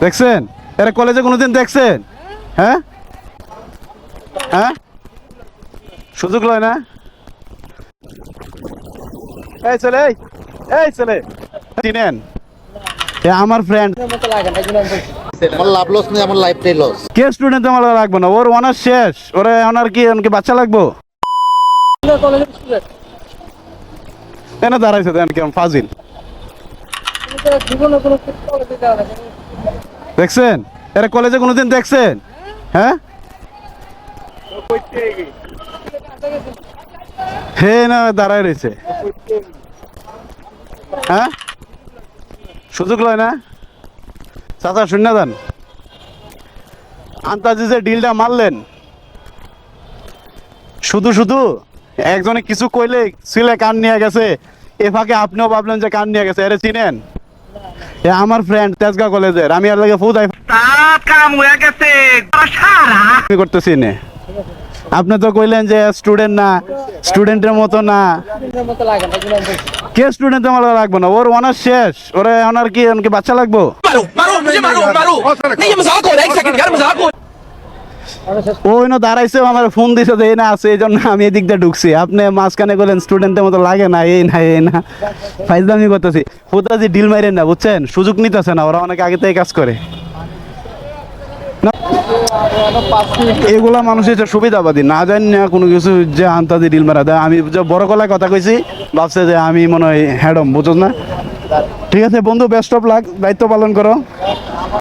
দেখছেন এরা কলেজে কোনোদিন দেখছেন? হ্যাঁ হ্যাঁ, সুযোগ লয় না। এই ছেলে, এই ছেলে চিনেন? আমার ফ্রেন্ড। আমার লাভ লস নেই, আমার লাইফটাই লস। কে স্টুডেন্ট আমার লাগবে না, ওর অনার্স শেষ, ওরে অনার কি ওনকে বাচ্চা লাগবো? কেন দাঁড়াইছে দেন কেমন ফাজিল। দেখছেন এরা কলেজে কোনোদিন দেখছেন? হ্যাঁ হে না দাঁড়ায় রয়েছে। হ্যাঁ, সুযোগ লয় না। চাচা শূন্য দেন, আন্তাজি যে ডিলটা মারলেন, শুধু শুধু একজনে কিছু কইলে ছিলে কান নিয়ে গেছে, এ ফাঁকে আপনিও ভাবলেন যে কান নিয়ে গেছে। এরে চিনেন? এ আমার ফ্রেন্ড তেজগাঁও কলেজের, আমি আর লাগে ফুদাই করতেছি নে। আপনি তো কইলেন যে স্টুডেন্ট না, স্টুডেন্টের মতো না। কে স্টুডেন্ট আমার লাগবে না, ওর অনার্স শেষ, ওরে অনার কি ওনকে বাচ্চা লাগবো? ওই না দাঁড়াইছে, আমার ফোন দিছে যে এই না আছে, এই জন্য আমি এদিক দিয়ে ঢুকছি। আপনি মাঝখানে বললেন স্টুডেন্টের মতো লাগে না, এই না এই না, ফাইজলামি করতেছি। ফুদাজি ডিল মাইরেন না, বুঝছেন? সুযোগ নিতেছে না, ওরা অনেক আগে থেকে কাজ করে। এগুলা মানুষের সুবিধাবাদী না, জানি না কোনো কিছু যে আন্তাজি ডিল মারা দেয়। আমি যে বড় গলায় কথা কইছি, ভাবছে যে আমি মনে হয় হ্যাডম, বুঝছ না? ঠিক আছে বন্ধু, বেস্ট অফ লাক, দায়িত্ব পালন করো।